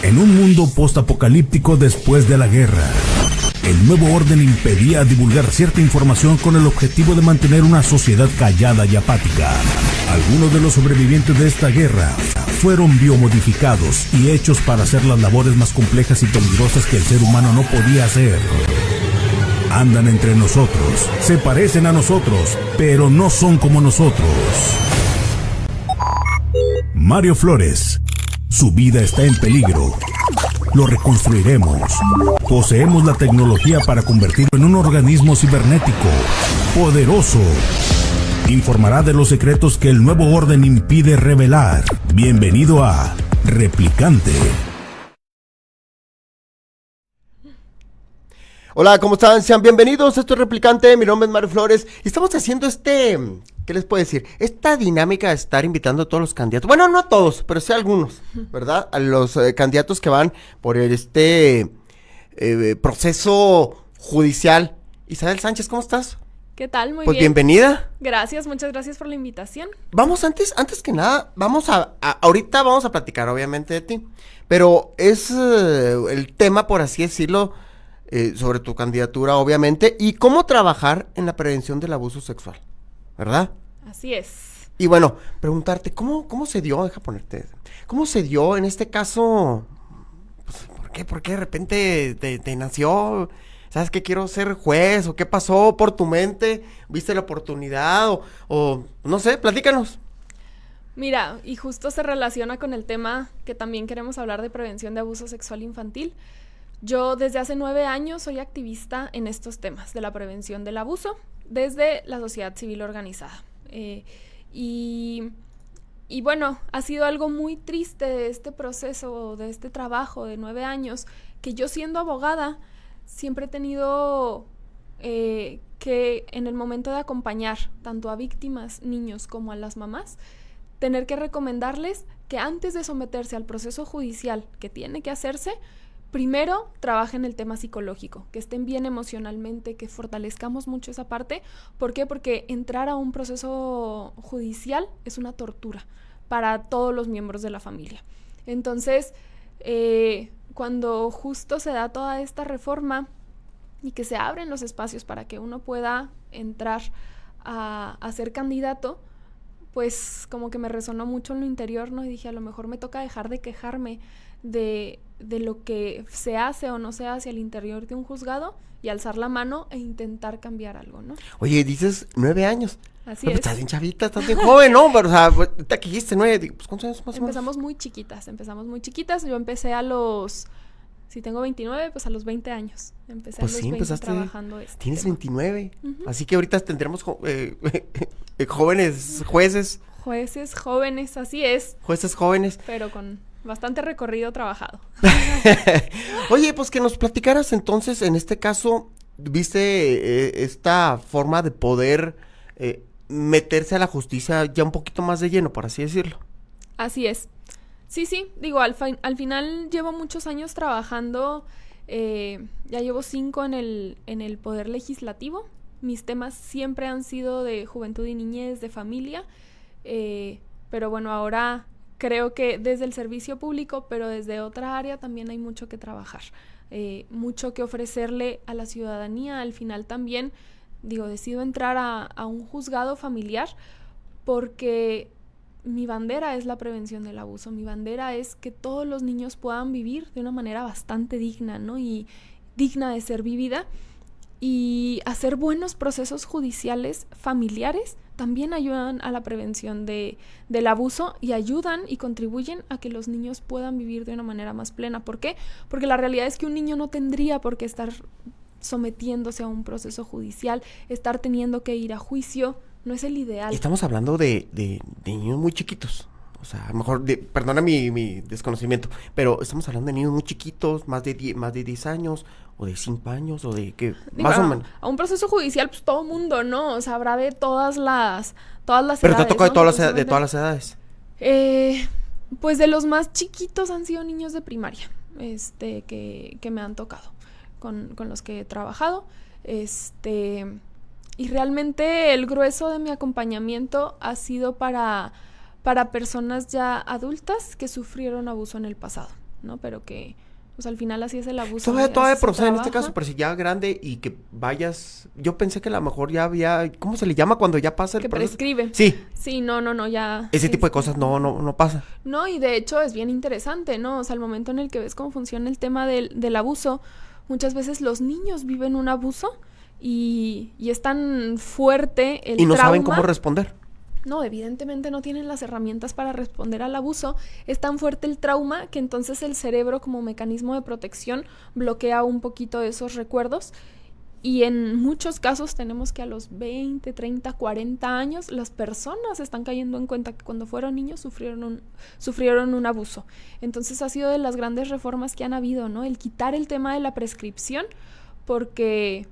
En un mundo postapocalíptico después de la guerra, el nuevo orden impedía divulgar cierta información con el objetivo de mantener una sociedad callada y apática. Algunos de los sobrevivientes de esta guerra fueron biomodificados y hechos para hacer las labores más complejas y peligrosas que el ser humano no podía hacer. Andan entre nosotros, se parecen a nosotros, pero no son como nosotros. Mario Flores. Su vida está en peligro. Lo reconstruiremos. Poseemos la tecnología para convertirlo en un organismo cibernético, poderoso. Informará de los secretos que el nuevo orden impide revelar. Bienvenido a Replicante. Hola, ¿cómo están? Sean bienvenidos, esto es Replicante, mi nombre es Mario Flores y estamos haciendo ¿qué les puedo decir? Esta dinámica de estar invitando a todos los candidatos, bueno, no a todos, pero sí a algunos, ¿verdad? A los candidatos que van por proceso judicial. Isabel Sánchez, ¿cómo estás? ¿Qué tal? Muy bien. Pues bienvenida. Gracias, muchas gracias por la invitación. Vamos, antes que nada, ahorita vamos a platicar obviamente de ti, pero es el tema, por así decirlo, sobre tu candidatura, obviamente, y cómo trabajar en la prevención del abuso sexual, ¿verdad? Así es. Y bueno, preguntarte, ¿cómo se dio? ¿Cómo se dio en este caso? Pues, ¿por qué de repente te nació? ¿Sabes que quiero ser juez? ¿O qué pasó por tu mente? ¿Viste la oportunidad? O no sé, platícanos. Mira, y justo se relaciona con el tema que también queremos hablar de prevención de abuso sexual infantil. Yo desde hace 9 años soy activista en estos temas de la prevención del abuso desde la sociedad civil organizada. Y bueno, ha sido algo muy triste de este proceso, de este trabajo de 9 años, que yo siendo abogada siempre he tenido que en el momento de acompañar tanto a víctimas, niños como a las mamás, tener que recomendarles que antes de someterse al proceso judicial que tiene que hacerse, primero, trabajen el tema psicológico, que estén bien emocionalmente, que fortalezcamos mucho esa parte. ¿Por qué? Porque entrar a un proceso judicial es una tortura para todos los miembros de la familia. Entonces, cuando justo se da toda esta reforma y que se abren los espacios para que uno pueda entrar a ser candidato, pues como que me resonó mucho en lo interior, ¿no? Y dije, a lo mejor me toca dejar de quejarme de lo que se hace o no se hace al interior de un juzgado y alzar la mano e intentar cambiar algo, ¿no? Oye, dices 9 años. Así no, es. Estás bien chavita, estás bien joven, ¿no? Pero, o sea, ahorita que dijiste 9, pues ¿cuántos años más o menos? Empezamos muy chiquitas. Yo empecé si tengo 29, pues a los 20 años. Empecé pues a los sí, 20 trabajando Tienes tema. 29. Uh-huh. Así que ahorita tendremos jóvenes jueces. Jueces jóvenes, así es. Jueces jóvenes. Pero con bastante recorrido trabajado. Oye, pues que nos platicaras entonces, en este caso, ¿viste esta forma de poder meterse a la justicia ya un poquito más de lleno, por así decirlo? Así es. Sí, digo, al final llevo muchos años trabajando, ya llevo 5 en el Poder Legislativo. Mis temas siempre han sido de juventud y niñez, de familia, pero bueno, ahora creo que desde el servicio público, pero desde otra área también hay mucho que trabajar, mucho que ofrecerle a la ciudadanía. Al final también, digo, decido entrar a un juzgado familiar porque mi bandera es la prevención del abuso. Mi bandera es que todos los niños puedan vivir de una manera bastante digna, ¿no? Y digna de ser vivida. Y hacer buenos procesos judiciales familiares también ayudan a la prevención del abuso y ayudan y contribuyen a que los niños puedan vivir de una manera más plena. ¿Por qué? Porque la realidad es que un niño no tendría por qué estar sometiéndose a un proceso judicial, estar teniendo que ir a juicio. No es el ideal. Estamos hablando de niños muy chiquitos. O sea, a lo mejor, perdona mi desconocimiento, pero estamos hablando de niños muy chiquitos, más de 10 años, o de 5 años, o de qué, más o menos. A un proceso judicial, pues todo mundo, ¿no? O sea, habrá de todas las pero edades. Pero te ha tocado ¿no? de todas las edades. Pues de los más chiquitos han sido niños de primaria, que me han tocado, con los que he trabajado, y realmente el grueso de mi acompañamiento ha sido para personas ya adultas que sufrieron abuso en el pasado. ¿no? Pero que, pues al final así es el abuso. Todavía así se procede en este trabaja. caso, pero si ya grande y que vayas... Yo pensé que a lo mejor ya había... ¿Cómo se le llama cuando ya pasa el Que proceso? prescribe. Sí, Sí, no, ya. ese tipo de cosas no pasa. No, y de hecho es bien interesante, ¿no? O sea, al momento en el que ves cómo funciona el tema del abuso, muchas veces los niños viven un abuso y es tan fuerte el Y no trauma. saben cómo responder. No, evidentemente no tienen las herramientas para responder al abuso. Es tan fuerte el trauma que entonces el cerebro, como mecanismo de protección, bloquea un poquito esos recuerdos. Y en muchos casos tenemos que a los 20, 30, 40 años las personas están cayendo en cuenta que cuando fueron niños sufrieron un abuso. Entonces ha sido de las grandes reformas que han habido, ¿no? El quitar el tema de la prescripción porque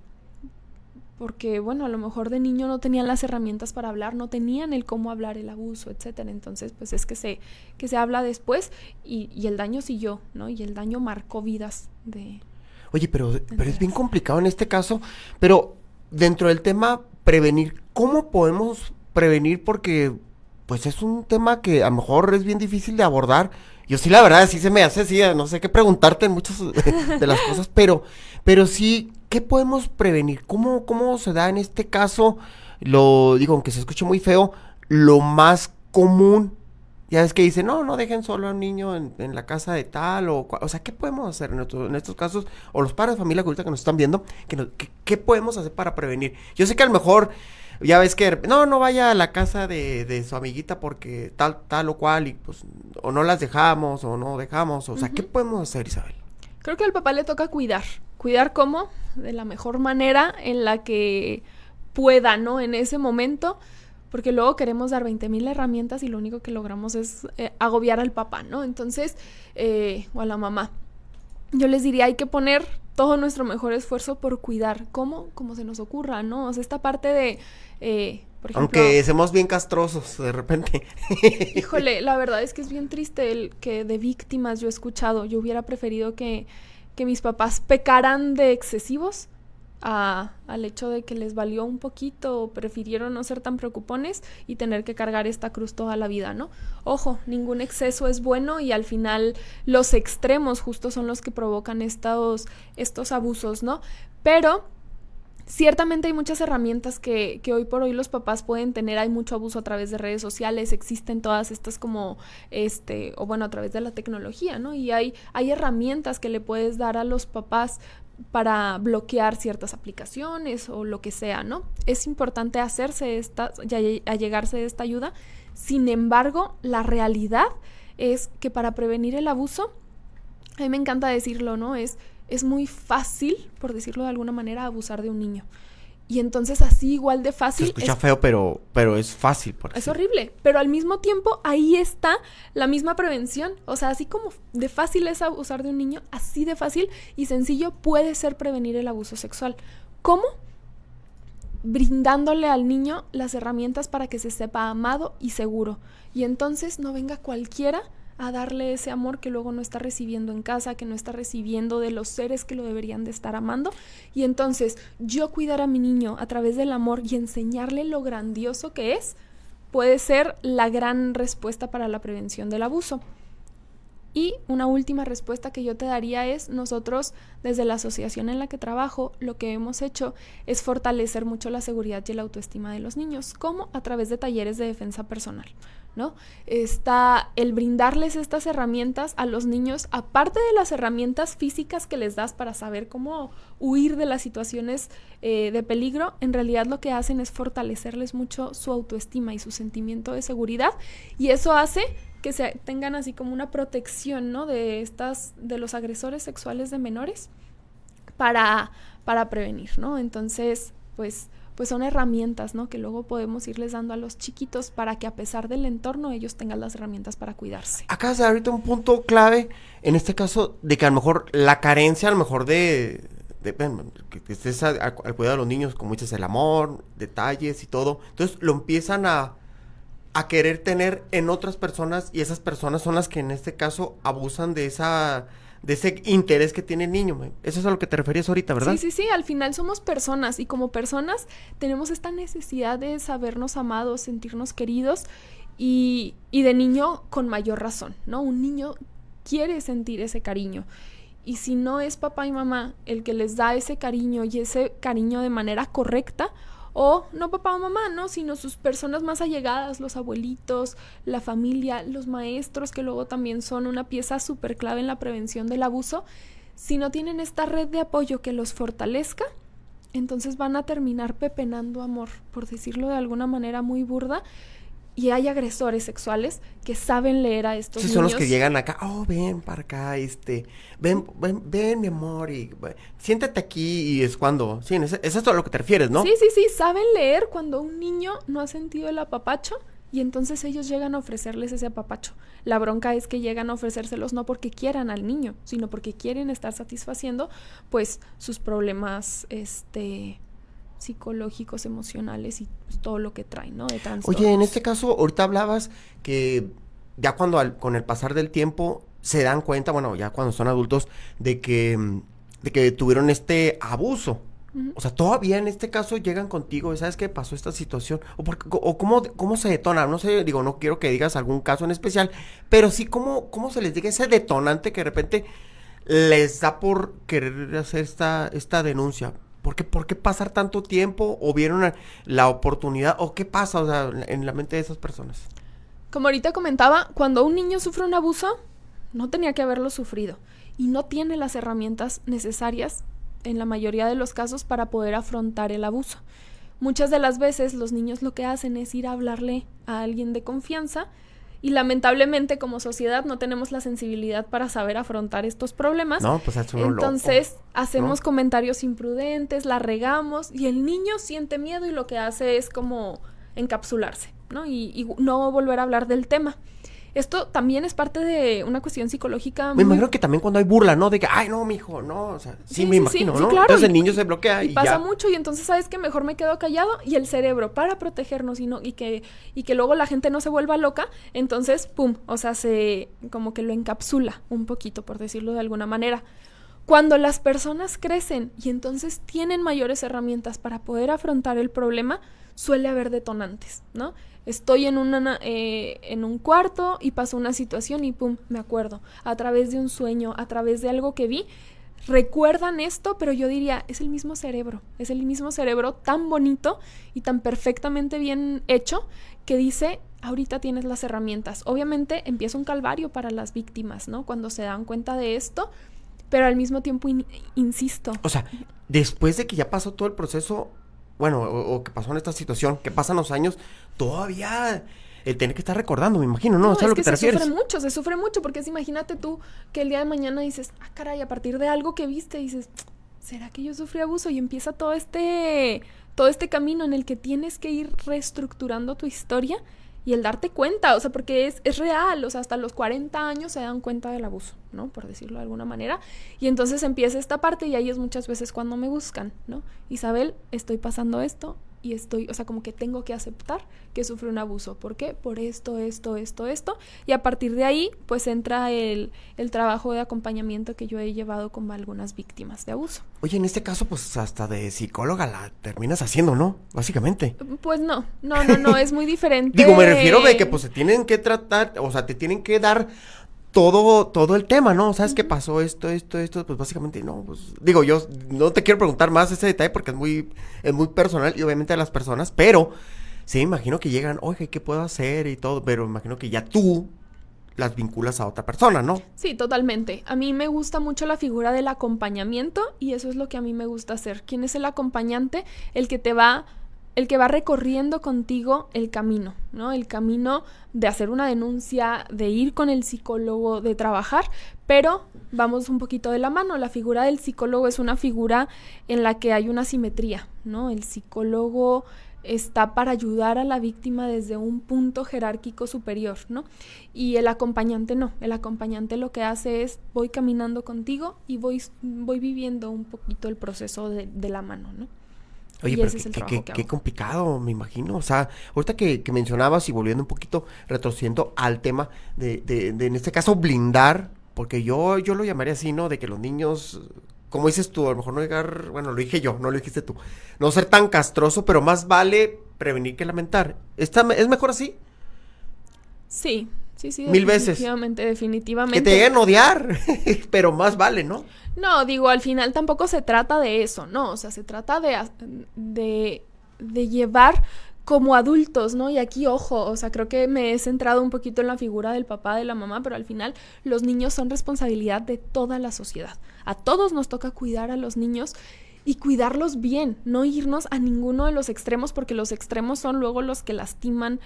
bueno, a lo mejor de niño no tenían las herramientas para hablar, no tenían el cómo hablar el abuso, etcétera. Entonces, pues es que se habla después y el daño siguió, ¿no? Y el daño marcó vidas de... Oye, pero es bien complicado en este caso. Pero dentro del tema prevenir, ¿cómo podemos prevenir? Porque pues es un tema que a lo mejor es bien difícil de abordar. Yo sí, la verdad, sí se me hace así, no sé qué preguntarte en muchas de las cosas, pero sí, ¿qué podemos prevenir? ¿Cómo se da en este caso? Lo digo, aunque se escuche muy feo, lo más común. Ya es que dicen, no dejen solo a un niño en la casa de tal, o sea, ¿qué podemos hacer en estos casos? O los padres de familia que ahorita que nos están viendo, ¿qué podemos hacer para prevenir? Yo sé que a lo mejor, ya ves que, no vaya a la casa de su amiguita porque tal o cual, y pues, o no las dejamos, o no dejamos, o sea, ¿qué podemos hacer, Isabel? Creo que al papá le toca cuidar. ¿Cuidar cómo? De la mejor manera en la que pueda, ¿no? En ese momento... Porque luego queremos dar 20,000 herramientas y lo único que logramos es agobiar al papá, ¿no? Entonces, o a la mamá. Yo les diría, hay que poner todo nuestro mejor esfuerzo por cuidar. ¿Cómo? Como se nos ocurra, ¿no? O sea, esta parte de, por ejemplo... Aunque seamos bien castrosos de repente. Híjole, la verdad es que es bien triste el que de víctimas yo he escuchado. Yo hubiera preferido que mis papás pecaran de excesivos al hecho de que les valió un poquito o prefirieron no ser tan preocupones y tener que cargar esta cruz toda la vida, ¿no? Ojo, ningún exceso es bueno y al final los extremos justo son los que provocan estos abusos, ¿no? Pero ciertamente hay muchas herramientas que hoy por hoy los papás pueden tener. Hay mucho abuso a través de redes sociales, existen todas estas como, o bueno, a través de la tecnología, ¿no? Y hay herramientas que le puedes dar a los papás para bloquear ciertas aplicaciones o lo que sea, ¿no? Es importante allegarse de esta ayuda. Sin embargo, la realidad es que para prevenir el abuso, a mí me encanta decirlo, ¿no? Es muy fácil, por decirlo de alguna manera, abusar de un niño. Y entonces así igual de fácil... Se escucha feo, pero es fácil. Es horrible, pero al mismo tiempo ahí está la misma prevención. O sea, así como de fácil es abusar de un niño, así de fácil y sencillo puede ser prevenir el abuso sexual. ¿Cómo? Brindándole al niño las herramientas para que se sepa amado y seguro. Y entonces no venga cualquiera a darle ese amor que luego no está recibiendo en casa, que no está recibiendo de los seres que lo deberían de estar amando. Y entonces yo cuidar a mi niño a través del amor y enseñarle lo grandioso que es, puede ser la gran respuesta para la prevención del abuso. Y una última respuesta que yo te daría es, nosotros desde la asociación en la que trabajo, lo que hemos hecho es fortalecer mucho la seguridad y la autoestima de los niños, como a través de talleres de defensa personal, ¿no? Está el brindarles estas herramientas a los niños, aparte de las herramientas físicas que les das para saber cómo huir de las situaciones de peligro, en realidad lo que hacen es fortalecerles mucho su autoestima y su sentimiento de seguridad, y eso hace que tengan así como una protección, ¿no? de los agresores sexuales de menores para prevenir, ¿no? Entonces, pues son herramientas, ¿no? Que luego podemos irles dando a los chiquitos para que a pesar del entorno ellos tengan las herramientas para cuidarse. Acabas de dar ahorita un punto clave, en este caso, de que a lo mejor la carencia, a lo mejor que estés al cuidado de los niños, como dices, el amor, detalles y todo, entonces lo empiezan a querer tener en otras personas y esas personas son las que en este caso abusan de ese interés que tiene el niño. Eso es a lo que te referías ahorita, ¿verdad? Sí, al final somos personas y como personas tenemos esta necesidad de sabernos amados, sentirnos queridos y de niño con mayor razón, ¿no? Un niño quiere sentir ese cariño. Y si no es papá y mamá el que les da ese cariño y ese cariño de manera correcta, o no papá o mamá, ¿no? Sino sus personas más allegadas, los abuelitos, la familia, los maestros, que luego también son una pieza súper clave en la prevención del abuso. Si no tienen esta red de apoyo que los fortalezca, entonces van a terminar pepenando amor, por decirlo de alguna manera muy burda. Y hay agresores sexuales que saben leer a estos niños. Son los que llegan acá, ven para acá, ven mi amor, siéntate aquí, y es cuando, sí, es esto a lo que te refieres, ¿no? Sí, saben leer cuando un niño no ha sentido el apapacho, y entonces ellos llegan a ofrecerles ese apapacho. La bronca es que llegan a ofrecérselos no porque quieran al niño, sino porque quieren estar satisfaciendo, pues, sus problemas, psicológicos, emocionales y pues, todo lo que traen, ¿no? De trastornos. Oye, en este caso, ahorita hablabas que ya con el pasar del tiempo se dan cuenta, bueno, ya cuando son adultos, de que tuvieron este abuso. Uh-huh. O sea, todavía en este caso llegan contigo, ¿sabes qué pasó esta situación? O cómo se detona, no sé, digo, no quiero que digas algún caso en especial, pero sí cómo se les diga ese detonante que de repente les da por querer hacer esta denuncia. ¿Por qué pasar tanto tiempo? ¿O vieron la oportunidad? ¿O qué pasa, o sea, en la mente de esas personas? Como ahorita comentaba, cuando un niño sufre un abuso, no tenía que haberlo sufrido. Y no tiene las herramientas necesarias, en la mayoría de los casos, para poder afrontar el abuso. Muchas de las veces los niños lo que hacen es ir a hablarle a alguien de confianza. Y lamentablemente como sociedad no tenemos la sensibilidad para saber afrontar estos problemas. No, pues es uno entonces loco, hacemos ¿no? Comentarios imprudentes, la regamos y el niño siente miedo y lo que hace es como encapsularse, ¿no? Y no volver a hablar del tema. Esto también es parte de una cuestión psicológica. Me imagino que también cuando hay burla, ¿no? De que, ay, no, mijo, no, o sea, sí, me imagino, ¿no? Claro. Entonces el niño se bloquea y pasa ya. mucho y entonces, ¿sabes qué? Mejor me quedo callado y el cerebro, para protegernos y que luego la gente no se vuelva loca, entonces, pum, o sea, se como que lo encapsula un poquito, por decirlo de alguna manera. Cuando las personas crecen y entonces tienen mayores herramientas para poder afrontar el problema, suele haber detonantes, ¿no? Estoy en un cuarto y pasó una situación y pum, me acuerdo. A través de un sueño, a través de algo que vi, recuerdan esto, pero yo diría, es el mismo cerebro tan bonito y tan perfectamente bien hecho que dice, ahorita tienes las herramientas. Obviamente empieza un calvario para las víctimas, ¿no? Cuando se dan cuenta de esto, pero al mismo tiempo, insisto. O sea, después de que ya pasó todo el proceso, bueno, o que pasó en esta situación, que pasan los años, todavía el tener que estar recordando, me imagino, ¿no? No, ¿Sabes a lo que te refieres? Se sufre mucho, porque imagínate tú que el día de mañana dices, caray, a partir de algo que viste, dices, ¿será que yo sufrí abuso? Y empieza todo este camino en el que tienes que ir reestructurando tu historia y el darte cuenta, o sea, porque es real, o sea, hasta los 40 años se dan cuenta del abuso, ¿no? Por decirlo de alguna manera. Y entonces empieza esta parte y ahí es muchas veces cuando me buscan, ¿no? Isabel, estoy pasando esto y o sea, como que tengo que aceptar que sufrí un abuso. ¿Por qué? Por esto. Y a partir de ahí, pues entra el trabajo de acompañamiento que yo he llevado con algunas víctimas de abuso. Oye, en este caso, pues hasta de psicóloga la terminas haciendo, ¿no? Básicamente. Pues no, es muy diferente. Digo, me refiero de que pues se tienen que tratar, o sea, te tienen que dar todo el tema, ¿no? ¿Sabes qué pasó? Esto, pues básicamente no, pues digo, yo no te quiero preguntar más ese detalle porque es muy personal y obviamente de las personas, pero sí, imagino que llegan, oye, ¿qué puedo hacer? Y todo, pero imagino que ya tú las vinculas a otra persona, ¿no? Sí, totalmente. A mí me gusta mucho la figura del acompañamiento y eso es lo que a mí me gusta hacer. ¿Quién es el acompañante? El que va recorriendo contigo el camino, ¿no? El camino de hacer una denuncia, de ir con el psicólogo, de trabajar, pero vamos un poquito de la mano. La figura del psicólogo es una figura en la que hay una simetría, ¿no? El psicólogo está para ayudar a la víctima desde un punto jerárquico superior, ¿no? Y el acompañante no. El acompañante lo que hace es, voy caminando contigo y voy viviendo un poquito el proceso de la mano, ¿no? Oye, pero qué complicado, me imagino. O sea, ahorita que mencionabas y volviendo un poquito, retrocediendo al tema de en este caso, blindar, porque yo lo llamaría así, ¿no? De que los niños, como dices tú, a lo mejor no llegar, bueno, lo dije yo, no lo dijiste tú, no ser tan castroso, pero más vale prevenir que lamentar. ¿Es mejor así? Sí, Sí, sí, 1000 veces. Definitivamente. Que te lleguen a odiar, pero más vale, ¿no? No, digo, al final tampoco se trata de eso, ¿no? O sea, se trata de llevar como adultos, ¿no? Y aquí, ojo, o sea, creo que me he centrado un poquito en la figura del papá, de la mamá, pero al final los niños son responsabilidad de toda la sociedad. A todos nos toca cuidar a los niños y cuidarlos bien, no irnos a ninguno de los extremos, porque los extremos son luego los que lastiman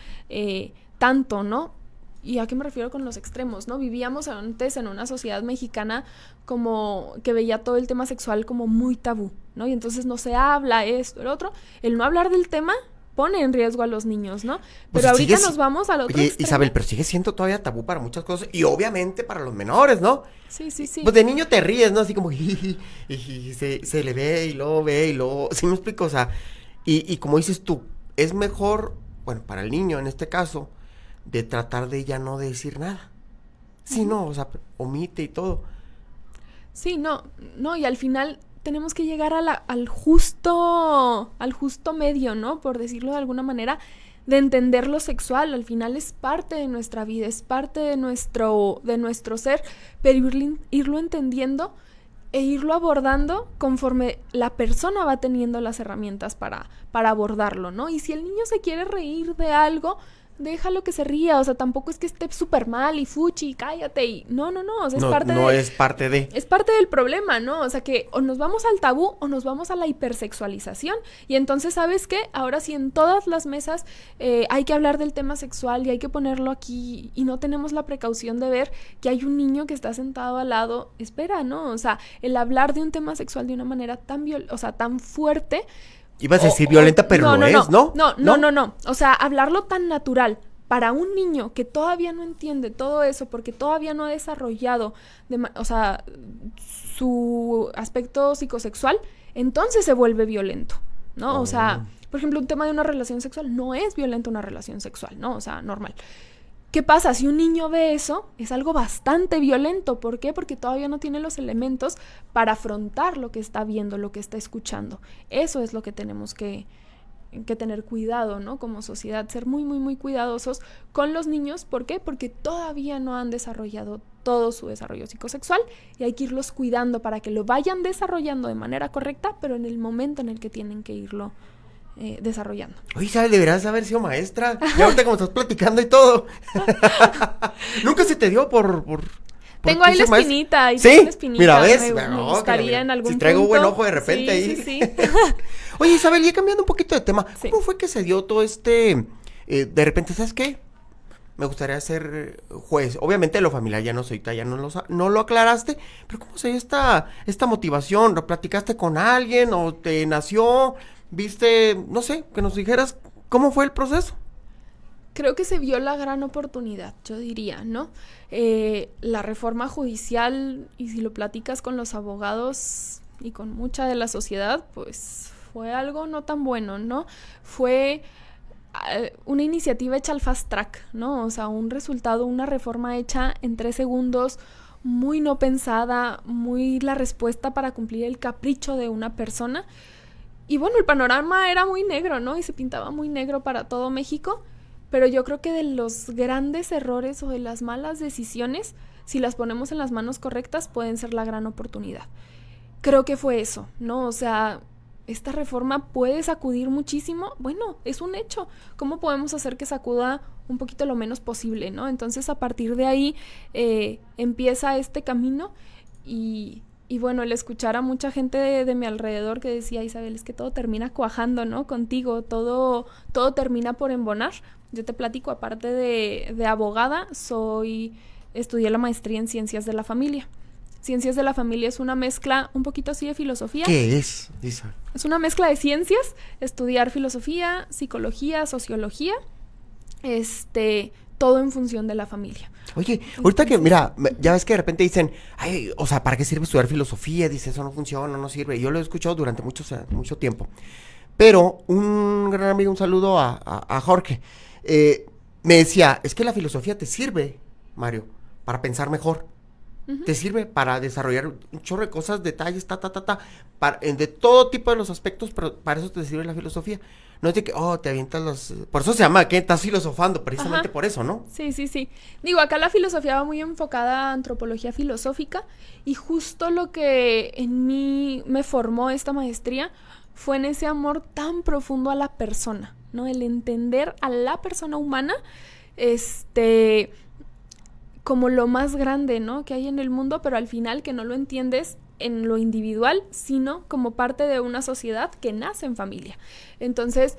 tanto, ¿no? ¿Y a qué me refiero con los extremos, no? Vivíamos antes en una sociedad mexicana como que veía todo el tema sexual como muy tabú, ¿no? Y entonces no se habla esto, el otro. El no hablar del tema pone en riesgo a los niños, ¿no? Pero Pues ahorita sigue, nos vamos al otro oye, extremo. Isabel, pero sigue siendo todavía tabú para muchas cosas y obviamente para los menores, ¿no? Sí, sí, sí. Pues de niño te ríes, ¿no? Así como se le ve y luego, ¿sí me explico? O sea, y como dices tú, es mejor, bueno, para el niño en este caso, de tratar de ya no decir nada. Sí, no, o sea, omite y todo. Sí, no, y al final tenemos que llegar al justo medio, ¿no? Por decirlo de alguna manera, de entender lo sexual. Al final es parte de nuestra vida, es parte de nuestro ser, pero irlo entendiendo e irlo abordando conforme la persona va teniendo las herramientas para abordarlo, ¿no? Y si el niño se quiere reír de algo, déjalo que se ría, o sea, tampoco es que esté súper mal y fuchi, cállate y... No, o sea, es parte Es parte del problema, ¿no? O sea, que o nos vamos al tabú o nos vamos a la hipersexualización. Y entonces, ¿sabes qué? Ahora sí en todas las mesas hay que hablar del tema sexual y hay que ponerlo aquí y no tenemos la precaución de ver que hay un niño que está sentado al lado. Espera, ¿no? O sea, el hablar de un tema sexual de una manera tan fuerte... Ibas a decir violenta, pero no es, ¿no? No. O sea, hablarlo tan natural para un niño que todavía no entiende todo eso porque todavía no ha desarrollado, su aspecto psicosexual, entonces se vuelve violento, ¿no? O sea, por ejemplo, un tema de una relación sexual no es violento una relación sexual, ¿no? O sea, normal. ¿Qué pasa? Si un niño ve eso, es algo bastante violento. ¿Por qué? Porque todavía no tiene los elementos para afrontar lo que está viendo, lo que está escuchando. Eso es lo que tenemos que tener cuidado, ¿no? Como sociedad, ser muy, muy, muy cuidadosos con los niños. ¿Por qué? Porque todavía no han desarrollado todo su desarrollo psicosexual y hay que irlos cuidando para que lo vayan desarrollando de manera correcta, pero en el momento en el que tienen que irlo desarrollando. Oye, Isabel, deberías haber sido maestra. Y ahorita como estás platicando y todo. Nunca se te dio por tengo ahí la espinita. ¿Sí? Mira, ¿ves? Me gustaría en algún punto. Si traigo buen ojo de repente ahí. Sí. Oye, Isabel, y cambiando un poquito de tema, sí. ¿Cómo fue que se dio todo de repente, ¿sabes qué? Me gustaría ser juez. Obviamente lo familiar ya no soy, ya no lo aclaraste, pero ¿cómo se dio esta motivación? ¿Lo platicaste con alguien o te nació? ¿Viste? No sé, que nos dijeras cómo fue el proceso. Creo que se vio la gran oportunidad, yo diría, ¿no? La reforma judicial, y si lo platicas con los abogados y con mucha de la sociedad, pues fue algo no tan bueno, ¿no? Fue una iniciativa hecha al fast track, ¿no? O sea, un resultado, una reforma hecha en 3 segundos, muy no pensada, muy la respuesta para cumplir el capricho de una persona. Y bueno, el panorama era muy negro, ¿no? Y se pintaba muy negro para todo México. Pero yo creo que de los grandes errores o de las malas decisiones, si las ponemos en las manos correctas, pueden ser la gran oportunidad. Creo que fue eso, ¿no? O sea, esta reforma puede sacudir muchísimo. Bueno, es un hecho. ¿Cómo podemos hacer que sacuda un poquito lo menos posible, ¿no? Entonces, a partir de ahí empieza este camino y bueno, el escuchar a mucha gente de mi alrededor que decía, Isabel, es que todo termina cuajando, ¿no? Contigo, todo termina por embonar. Yo te platico, aparte de abogada, estudié la maestría en Ciencias de la Familia. Ciencias de la Familia es una mezcla un poquito así de filosofía. ¿Qué es, Isabel? Es una mezcla de ciencias, estudiar filosofía, psicología, sociología, todo en función de la familia. Oye, ahorita que, mira, ya ves que de repente dicen, ay, o sea, ¿para qué sirve estudiar filosofía? Dice, eso no funciona, no sirve. Yo lo he escuchado durante mucho tiempo. Pero un gran amigo, un saludo a Jorge, me decía, es que la filosofía te sirve, Mario, para pensar mejor. Te sirve para desarrollar un chorro de cosas, detalles, de todo tipo de los aspectos, pero para eso te sirve la filosofía. No es de que, te avientas los... Por eso se llama que estás filosofando, precisamente Ajá. por eso, ¿no? Sí, sí, sí. Digo, acá la filosofía va muy enfocada a antropología filosófica y justo lo que en mí me formó esta maestría fue en ese amor tan profundo a la persona, ¿no? El entender a la persona humana, como lo más grande, ¿no? Que hay en el mundo, pero al final que no lo entiendes en lo individual, sino como parte de una sociedad que nace en familia. Entonces,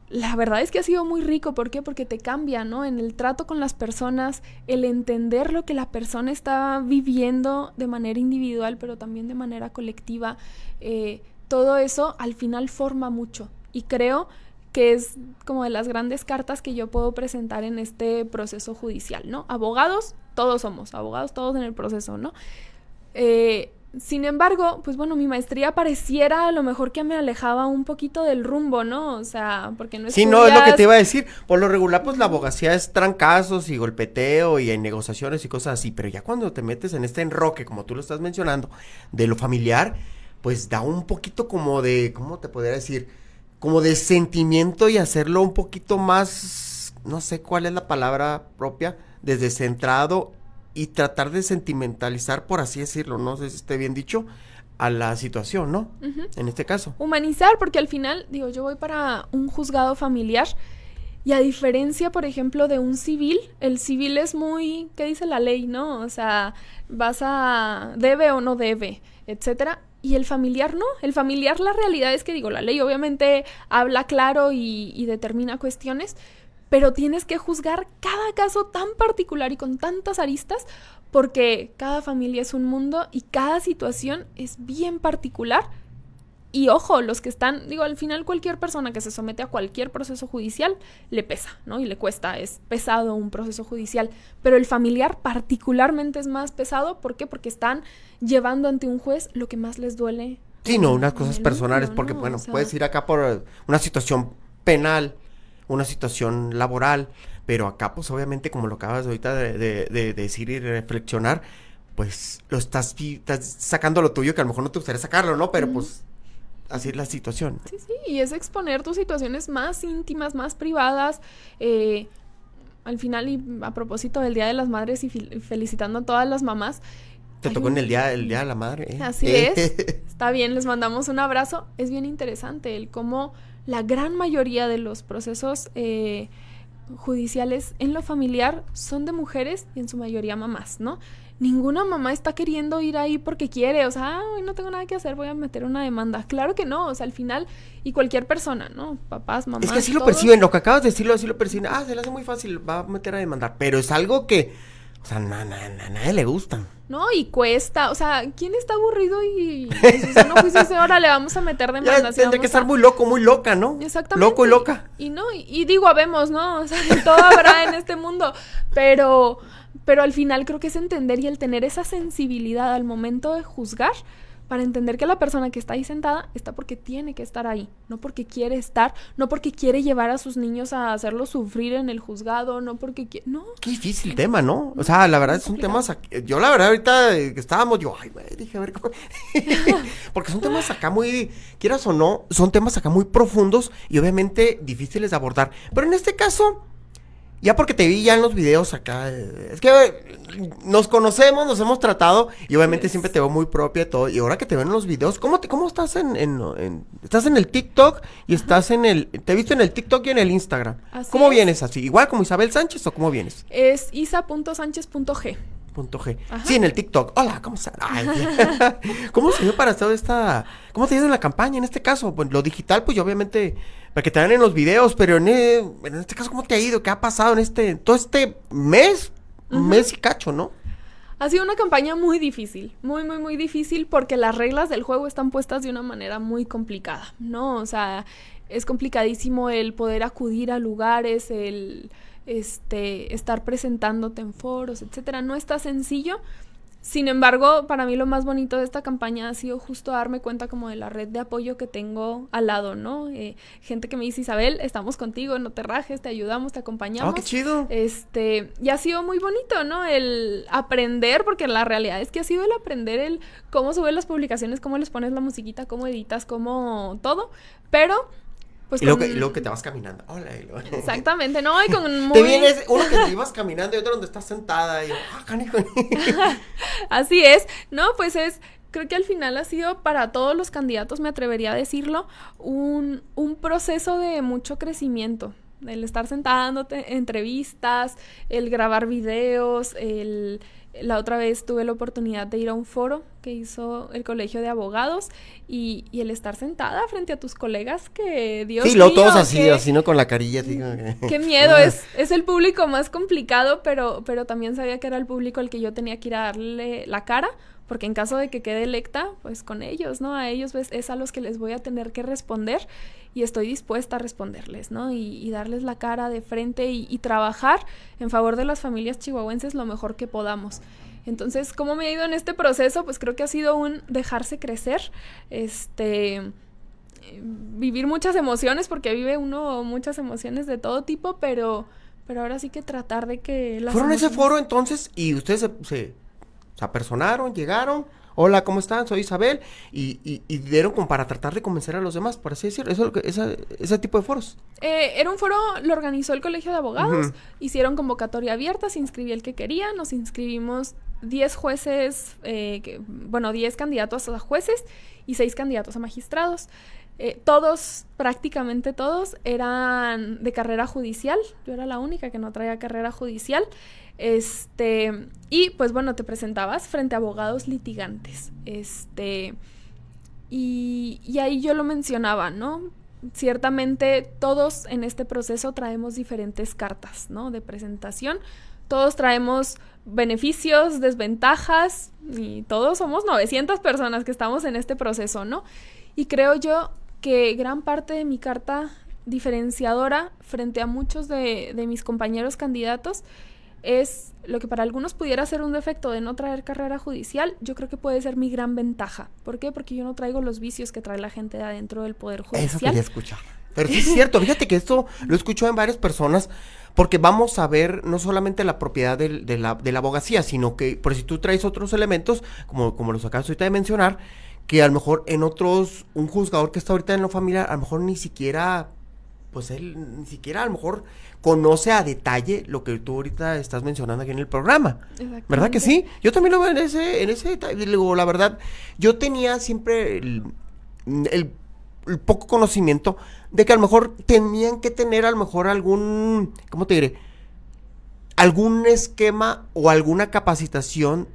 la verdad es que ha sido muy rico. ¿Por qué? Porque te cambia, ¿no? En el trato con las personas, el entender lo que la persona está viviendo de manera individual, pero también de manera colectiva. Todo eso al final forma mucho. Y creo que es como de las grandes cartas que yo puedo presentar en este proceso judicial, ¿no? Abogados, todos somos abogados, todos en el proceso, ¿no? Sin embargo, pues bueno, mi maestría pareciera a lo mejor que me alejaba un poquito del rumbo, ¿no? O sea, porque no Sí, no, es lo que te iba a decir. Por lo regular, pues la abogacía es trancazos y golpeteo y hay negociaciones y cosas así, pero ya cuando te metes en este enroque, como tú lo estás mencionando, de lo familiar, pues da un poquito como de, ¿cómo te podría decir? Como de sentimiento y hacerlo un poquito más, no sé cuál es la palabra propia, descentrado y tratar de sentimentalizar, por así decirlo, no sé si esté bien dicho, a la situación, ¿no? Uh-huh. En este caso. Humanizar, porque al final, digo, yo voy para un juzgado familiar y a diferencia, por ejemplo, de un civil, el civil es muy, ¿qué dice la ley, no? O sea, debe o no debe, etcétera. Y el familiar no, el familiar la realidad es que, digo, la ley obviamente habla claro y determina cuestiones, pero tienes que juzgar cada caso tan particular y con tantas aristas porque cada familia es un mundo y cada situación es bien particular. Y ojo, los que están, digo, al final cualquier persona que se somete a cualquier proceso judicial le pesa, ¿no? Y le cuesta, es pesado un proceso judicial. Pero el familiar particularmente es más pesado, ¿por qué? Porque están llevando ante un juez lo que más les duele. Sí, no, unas cosas personales, porque, ¿no? bueno, O sea, puedes ir acá por una situación penal, una situación laboral, pero acá, pues, obviamente, como lo acabas ahorita de decir y reflexionar, pues, estás sacando lo tuyo, que a lo mejor no te gustaría sacarlo, ¿no? Pero, pues, así es la situación. Sí, sí, y es exponer tus situaciones más íntimas, más privadas. Al final, y a propósito del Día de las Madres y felicitando a todas las mamás. Te tocó en el día de la madre, ¿eh? Así es, está bien, les mandamos un abrazo. Es bien interesante el cómo la gran mayoría de los procesos judiciales en lo familiar son de mujeres y en su mayoría mamás, ¿no? Ninguna mamá está queriendo ir ahí porque quiere, o sea, hoy no tengo nada que hacer, voy a meter una demanda. Claro que no, o sea, al final, y cualquier persona, ¿no? Papás, mamás. Es que así lo todos perciben, lo que acabas de decirlo, así lo perciben. Se le hace muy fácil, va a meter a demandar. Pero es algo que, o sea, a nadie le gusta. No, y cuesta, o sea, ¿quién está aburrido y dice, no, pues ahora le vamos a meter demanda? Ya tendría que estar muy loco, muy loca, ¿no? Exactamente. Loco y loca. Y no, y digo, habemos, ¿no? O sea, todo habrá en este mundo, pero al final creo que es entender y el tener esa sensibilidad al momento de juzgar para entender que la persona que está ahí sentada está porque tiene que estar ahí, no porque quiere estar, no porque quiere llevar a sus niños a hacerlos sufrir en el juzgado, no porque quiere, no. Qué difícil tema, ¿no? O sea, la verdad es un tema, yo la verdad ahorita que estábamos, ay, güey, dije, a ver cómo, porque son temas acá muy, quieras o no, son temas acá muy profundos y obviamente difíciles de abordar, pero en este caso, ya porque te vi ya en los videos acá, es que nos conocemos, nos hemos tratado y obviamente siempre te veo muy propia todo. Y ahora que te veo en los videos, ¿cómo estás estás en el TikTok y estás te he visto en el TikTok y en el Instagram? Así ¿Cómo es. vienes así? ¿Igual como Isabel Sánchez o cómo vienes? Es isa.sánchez.g. .g. Ajá. Sí, en el TikTok. Hola, ¿cómo estás? ¿Cómo se dio para cómo te ha ido en la campaña en este caso? Pues lo digital, pues obviamente, para que te vean en los videos, pero en este caso, ¿cómo te ha ido? ¿Qué ha pasado en todo este mes? Un mes y cacho, ¿no? Ha sido una campaña muy difícil, muy, muy, muy difícil porque las reglas del juego están puestas de una manera muy complicada, ¿no? O sea, es complicadísimo el poder acudir a lugares, el estar presentándote en foros, etcétera. No está sencillo. Sin embargo, para mí lo más bonito de esta campaña ha sido justo darme cuenta como de la red de apoyo que tengo al lado, ¿no? Gente que me dice, Isabel, estamos contigo, no te rajes, te ayudamos, te acompañamos. ¡Oh, qué chido! Y ha sido muy bonito, ¿no? El aprender, porque la realidad es que ha sido el aprender el cómo subes las publicaciones, cómo les pones la musiquita, cómo editas, cómo todo, pero... Pues y luego que te vas caminando. Hola, y luego... Exactamente, ¿no? Y con muy... Te vienes uno que te ibas caminando y otro donde estás sentada. Y yo, canijo. Así es. No, pues creo que al final ha sido para todos los candidatos, me atrevería a decirlo, un proceso de mucho crecimiento. El estar sentada dándote entrevistas, el grabar videos, la otra vez tuve la oportunidad de ir a un foro que hizo el Colegio de Abogados y el estar sentada frente a tus colegas que Dios mío. Sí, luego todos así, ¿no? Con la carilla así. Qué miedo, es el público más complicado, pero también sabía que era el público al que yo tenía que ir a darle la cara, porque en caso de que quede electa, pues con ellos, ¿no? A ellos es a los que les voy a tener que responder y estoy dispuesta a responderles, ¿no? Y darles la cara de frente y trabajar en favor de las familias chihuahuenses lo mejor que podamos. Entonces, ¿cómo me ha ido en este proceso? Pues creo que ha sido un dejarse crecer, vivir muchas emociones, porque vive uno muchas emociones de todo tipo, pero ahora sí que tratar de que las ¿Fueron a ese emociones... foro entonces y ustedes se apersonaron, llegaron? Hola, ¿cómo están? Soy Isabel. Y dieron como para tratar de convencer a los demás, por así decirlo. Eso es lo que, ese tipo de foros. Era un foro, lo organizó el Colegio de Abogados. Uh-huh. Hicieron convocatoria abierta, se inscribió el que quería. Nos inscribimos 10 jueces, 10 candidatos a jueces y 6 candidatos a magistrados. Todos, prácticamente todos, eran de carrera judicial. Yo era la única que no traía carrera judicial. Y pues bueno, te presentabas frente a abogados litigantes. Y ahí yo lo mencionaba, ¿no? Ciertamente todos en este proceso traemos diferentes cartas, ¿no? De presentación. Todos traemos beneficios, desventajas, y todos somos 900 personas que estamos en este proceso, ¿no? Y creo yo que gran parte de mi carta diferenciadora frente a muchos de mis compañeros candidatos es lo que para algunos pudiera ser un defecto de no traer carrera judicial. Yo creo que puede ser mi gran ventaja. ¿Por qué? Porque yo no traigo los vicios que trae la gente de adentro del Poder Judicial. Eso quería escuchar. Pero sí es cierto, fíjate que esto lo he escuchado en varias personas, porque vamos a ver no solamente la propiedad de la abogacía, sino que, por si tú traes otros elementos, como los acabas ahorita de mencionar, que a lo mejor en otros, un juzgador que está ahorita en lo familiar, a lo mejor ni siquiera, pues él ni siquiera a lo mejor conoce a detalle lo que tú ahorita estás mencionando aquí en el programa. ¿Verdad que sí? Yo también lo veo en ese detalle. Luego, la verdad, yo tenía siempre el poco conocimiento de que a lo mejor tenían que tener a lo mejor algún, ¿cómo te diré? Algún esquema o alguna capacitación,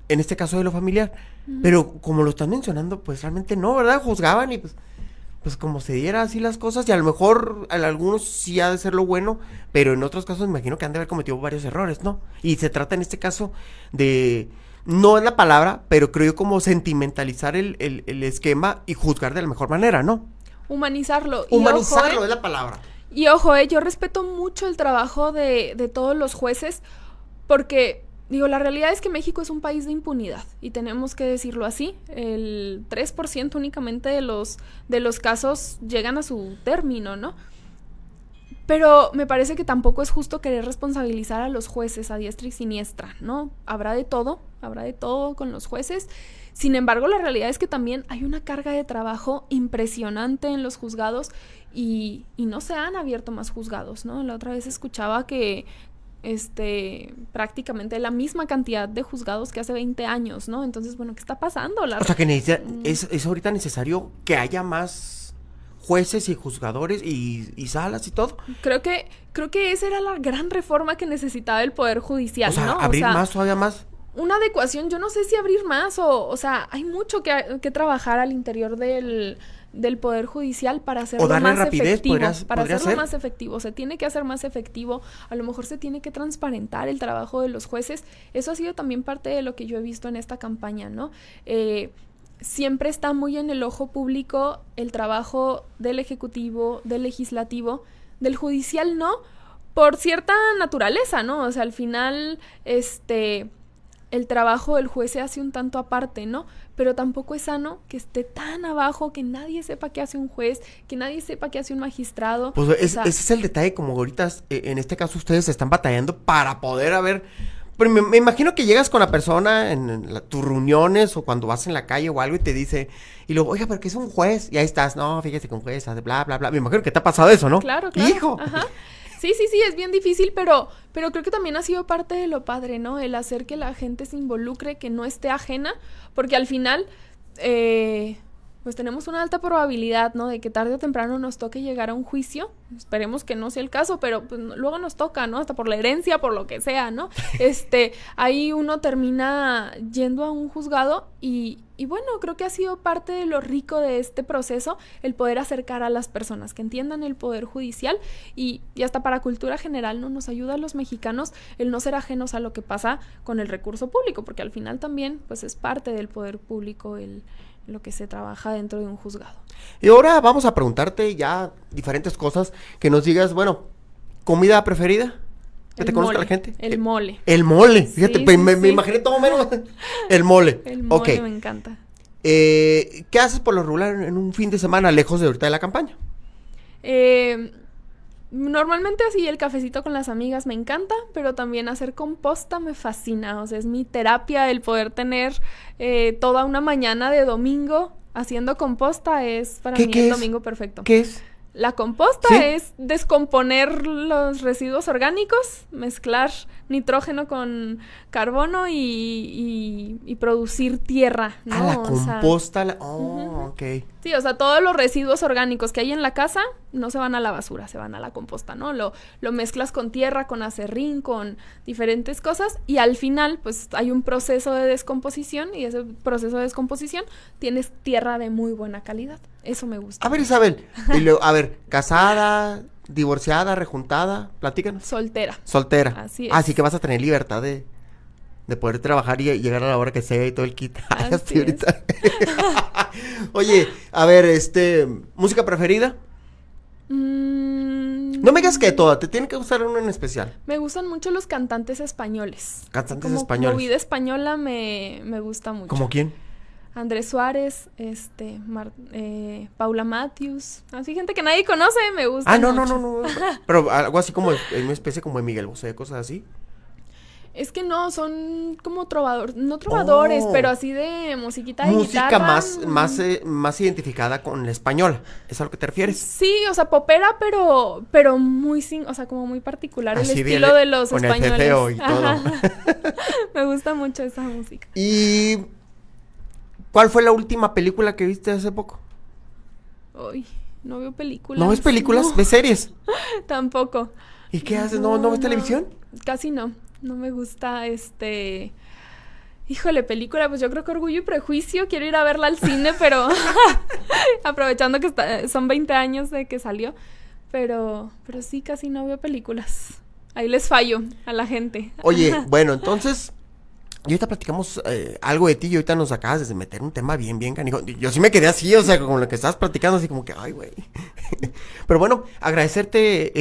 en este caso de lo familiar. Pero como lo están mencionando, pues realmente no, ¿verdad? Juzgaban y pues como se diera así las cosas, y a lo mejor a algunos sí ha de ser lo bueno, pero en otros casos me imagino que han de haber cometido varios errores, ¿no? Y se trata en este caso de, no es la palabra, pero creo yo como sentimentalizar el esquema y juzgar de la mejor manera, ¿no? Humanizarlo. Humanizarlo, y ojo, es la palabra. Y ojo, yo respeto mucho el trabajo de todos los jueces, porque... Digo, la realidad es que México es un país de impunidad y tenemos que decirlo así. El 3% únicamente de los casos llegan a su término, ¿no? Pero me parece que tampoco es justo querer responsabilizar a los jueces a diestra y siniestra, ¿no? Habrá de todo con los jueces. Sin embargo, la realidad es que también hay una carga de trabajo impresionante en los juzgados y no se han abierto más juzgados, ¿no? La otra vez escuchaba que prácticamente la misma cantidad de juzgados que hace 20 años, ¿no? Entonces, bueno, ¿qué está pasando? O sea, que es ahorita necesario que haya más jueces y juzgadores y salas y todo. Creo que esa era la gran reforma que necesitaba el Poder Judicial, o sea, ¿no? Abrir más, todavía más. Una adecuación, yo no sé si abrir más o sea, hay mucho que trabajar al interior del Poder Judicial para hacerlo más efectivo. Para hacerlo más efectivo. Se tiene que hacer más efectivo. A lo mejor se tiene que transparentar el trabajo de los jueces. Eso ha sido también parte de lo que yo he visto en esta campaña, ¿no? Siempre está muy en el ojo público el trabajo del Ejecutivo, del Legislativo, del Judicial, ¿no? Por cierta naturaleza, ¿no? O sea, al final, el trabajo del juez se hace un tanto aparte, ¿no? Pero tampoco es sano que esté tan abajo, que nadie sepa qué hace un juez, que nadie sepa qué hace un magistrado. Pues O sea, ese es el detalle, como ahorita, en este caso ustedes están batallando para poder haber... Pero me imagino que llegas con la persona en tus reuniones o cuando vas en la calle o algo y te dice, y luego, oiga, pero ¿qué es un juez? Y ahí estás, no, fíjese que un juez hace bla, bla, bla. Me imagino que te ha pasado eso, ¿no? Claro, claro. ¡Hijo! Ajá. Sí, es bien difícil, pero creo que también ha sido parte de lo padre, ¿no? El hacer que la gente se involucre, que no esté ajena, porque al final, pues tenemos una alta probabilidad, ¿no? De que tarde o temprano nos toque llegar a un juicio. Esperemos que no sea el caso, pero pues luego nos toca, ¿no? Hasta por la herencia, por lo que sea, ¿no? Ahí uno termina yendo a un juzgado y bueno, creo que ha sido parte de lo rico de este proceso el poder acercar a las personas, que entiendan el poder judicial y hasta para cultura general, ¿no? Nos ayuda a los mexicanos el no ser ajenos a lo que pasa con el recurso público, porque al final también pues es parte del poder público lo que se trabaja dentro de un juzgado. Y ahora vamos a preguntarte ya diferentes cosas, que nos digas, bueno, ¿comida preferida? ¿Que te conozca la gente? El mole. El mole, fíjate, Sí, me imaginé todo menos el mole. El mole Ok. me encanta. ¿Qué haces por lo regular en un fin de semana lejos de ahorita de la campaña? Normalmente así el cafecito con las amigas me encanta, pero también hacer composta me fascina. O sea, es mi terapia el poder tener toda una mañana de domingo haciendo composta. Es para mí el domingo perfecto. ¿Qué es? La composta ¿Sí? es descomponer los residuos orgánicos, mezclar nitrógeno con carbono y producir tierra, ¿no? Ah, la O sea, composta. Ok. sí, o sea, todos los residuos orgánicos que hay en la casa no se van a la basura, se van a la composta, ¿no? Lo mezclas con tierra, con acerrín, con diferentes cosas y al final, pues, hay un proceso de descomposición y ese proceso de descomposición tienes tierra de muy buena calidad. Eso me gusta. A ver, Isabel, y luego, a ver, casada, divorciada, rejuntada, platícanos. Soltera. Soltera. Así es. Así que vas a tener libertad de poder trabajar y llegar a la hora que sea y todo el kit. Ay, Así así ahorita. Oye, a ver, ¿música preferida? No me digas que toda, te tiene que gustar uno en especial. Me gustan mucho los cantantes españoles. Cantantes Como españoles. movida española me gusta mucho. ¿Cómo quién? Andrés Suárez, Paula Matthews, así gente que nadie conoce, me gusta Ah, no. Pero algo así como, en una especie como de Miguel Bosé, cosas así. Es que no, son como no trovadores, pero así de musiquita de Música guitarra. más identificada con la española. ¿Es a lo que te refieres? Sí, o sea, popera, pero muy o sea, como muy particular Así el estilo de los con españoles. el ceceo y todo. Ajá. Me gusta mucho esa música. ¿Y cuál fue la última película que viste hace poco? Uy, no veo películas. ¿No ves películas? No, ¿Ves series? tampoco. ¿Y qué haces? ¿No ves televisión? Casi no. No me gusta, híjole, película, pues yo creo que Orgullo y Prejuicio, quiero ir a verla al cine, pero aprovechando que son 20 años de que salió, pero sí, casi no veo películas. Ahí les fallo a la gente. Oye, bueno, entonces, y ahorita platicamos algo de ti y ahorita nos acabas de meter un tema bien canijo. Yo sí me quedé así, o sea, con lo que estabas platicando, así como que, ay, güey. Pero bueno, agradecerte,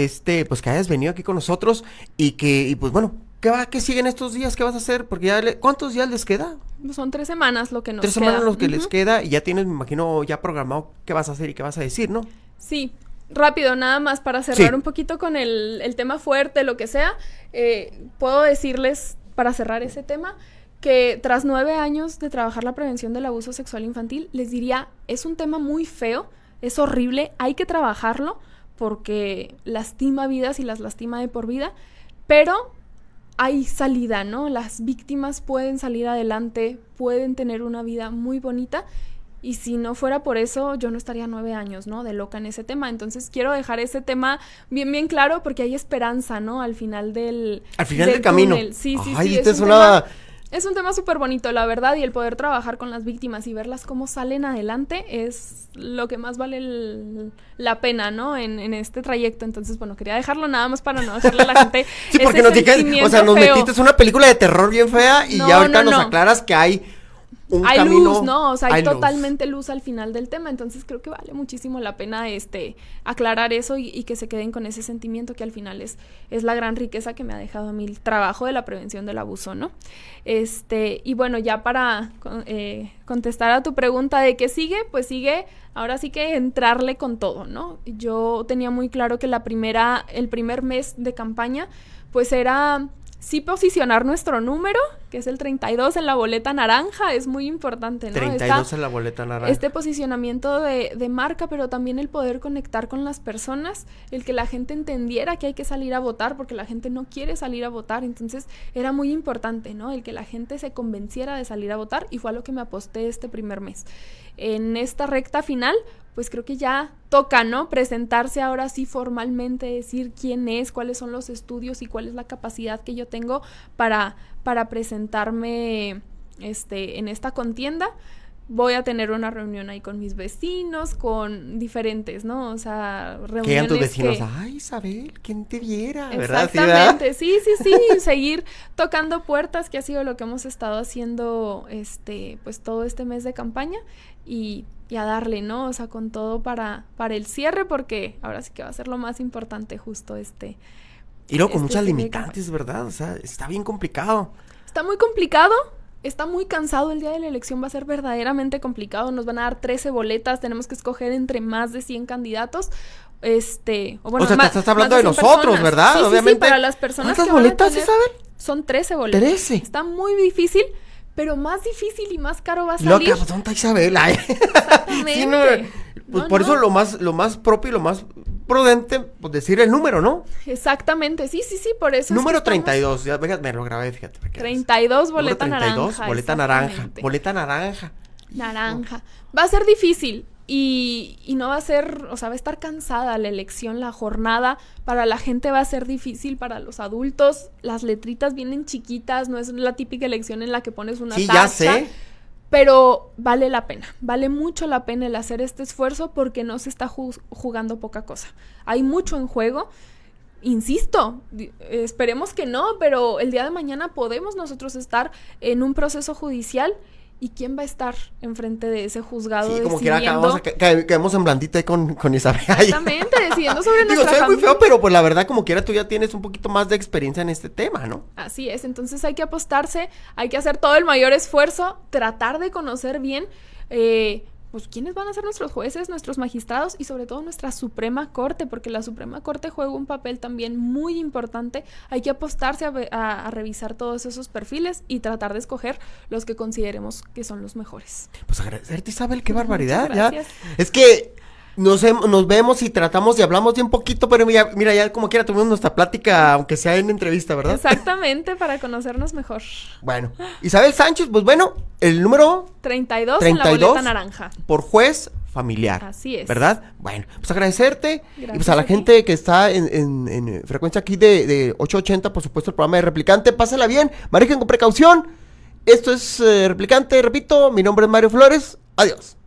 pues que hayas venido aquí con nosotros y pues bueno, ¿qué siguen estos días? ¿Qué vas a hacer? Porque ya, ¿cuántos días les queda? Son 3 semanas lo que nos 3 queda. semanas lo que les queda y ya tienes, me imagino, ya programado qué vas a hacer y qué vas a decir, ¿no? Sí. Rápido, nada más para cerrar Sí. un poquito con el tema fuerte, lo que sea. Puedo decirles, para cerrar ese tema, que tras 9 años de trabajar la prevención del abuso sexual infantil, les diría, es un tema muy feo, es horrible, hay que trabajarlo porque lastima vidas y las lastima de por vida, pero hay salida, ¿no? Las víctimas pueden salir adelante, pueden tener una vida muy bonita. Y si no fuera por eso, yo no estaría 9 años, ¿no? De loca en ese tema. Entonces, quiero dejar ese tema bien claro porque hay esperanza, ¿no? Al final del camino. túnel. Sí. Ay, Es un tema súper bonito, la verdad. Y el poder trabajar con las víctimas y verlas cómo salen adelante es lo que más vale la pena, ¿no? En este trayecto. Entonces, bueno, quería dejarlo nada más para no dejarle a la gente Sí, porque ese nos sentimiento nos feo. metiste una película de terror bien fea y No, ya ahorita nos no. aclaras que hay hay camino, luz, ¿no? O sea, hay luz. totalmente luz al final del tema, entonces creo que vale muchísimo la pena aclarar eso y que se queden con ese sentimiento que al final es la gran riqueza que me ha dejado a mí el trabajo de la prevención del abuso, ¿no? Y bueno, ya para contestar a tu pregunta de qué sigue, pues sigue, ahora sí que entrarle con todo, ¿no? Yo tenía muy claro que el primer mes de campaña, pues era sí posicionar nuestro número, que es el 32 en la boleta naranja, es muy importante, ¿no? 32 en la boleta naranja. Este posicionamiento de marca, pero también el poder conectar con las personas, el que la gente entendiera que hay que salir a votar, porque la gente no quiere salir a votar, entonces era muy importante, ¿no? El que la gente se convenciera de salir a votar, y fue a lo que me aposté este primer mes. En esta recta final, pues creo que ya toca, ¿no? Presentarse ahora sí formalmente, decir quién es, cuáles son los estudios y cuál es la capacidad que yo tengo para presentarme en esta contienda. Voy a tener una reunión ahí con mis vecinos, con diferentes, ¿no? O sea, reuniones. Llegan tus vecinos, ay, Isabel, ¿quién te viera? ¿Verdad? Exactamente, sí, seguir tocando puertas, que ha sido lo que hemos estado haciendo, pues todo este mes de campaña, y a darle, ¿no? O sea, con todo para el cierre, porque ahora sí que va a ser lo más importante justo Y luego con muchas limitantes, ¿verdad? O sea, está bien complicado. Está muy complicado. Está muy cansado, el día de la elección va a ser verdaderamente complicado, nos van a dar 13 boletas, tenemos que escoger entre más de 100 candidatos, o sea, te estás hablando de nosotros, personas. ¿Verdad? Sí, obviamente. Sí, para las personas ¿Cuántas boletas, Isabel? Son 13 boletas. 13. Está muy difícil, pero más difícil y más caro va a salir. Loca, pues, ¿dónde está Isabel? Ay. Exactamente. Sí, no, pues por eso lo más propio y lo más prudente, pues decir el número, ¿no? Exactamente, sí, por eso. Número 32, ya, venga, me lo grabé, fíjate. 32, boleta 32, naranja. Boleta naranja, boleta naranja. Naranja. Va a ser difícil y no va a ser, o sea, va a estar cansada la elección, la jornada. Para la gente va a ser difícil, para los adultos las letritas vienen chiquitas, no es la típica elección en la que pones una tacha. Ya sé. Pero vale la pena, vale mucho la pena el hacer este esfuerzo porque no se está jugando poca cosa. Hay mucho en juego, insisto, esperemos que no, pero el día de mañana podemos nosotros estar en un proceso judicial. ¿Y quién va a estar enfrente de ese juzgado? Sí, como quiera caemos en blandita ahí con Isabel. Exactamente, decidiendo sobre nuestra familia. Muy feo, familia. pero pues la verdad, como quiera, tú ya tienes un poquito más de experiencia en este tema, ¿no? Así es, entonces hay que apostarse, hay que hacer todo el mayor esfuerzo, tratar de conocer bien, pues quiénes van a ser nuestros jueces, nuestros magistrados y sobre todo nuestra Suprema Corte, porque la Suprema Corte juega un papel también muy importante. Hay que apostarse a revisar todos esos perfiles y tratar de escoger los que consideremos que son los mejores. Pues agradecerte, Isabel, qué barbaridad. Muchas gracias. Ya. Es que nos vemos y tratamos y hablamos de un poquito, pero mira, ya como quiera tuvimos nuestra plática, aunque sea en entrevista, ¿verdad? Exactamente, para conocernos mejor. Bueno, Isabel Sánchez, pues bueno, el número 32 en la boleta naranja. Por juez familiar. Así es. ¿Verdad? Bueno, pues agradecerte. Gracias y pues a la gente que está en frecuencia aquí de 880, por supuesto, el programa de Replicante, pásala bien, manejen con precaución. Esto es Replicante, repito, mi nombre es Mario Flores. Adiós.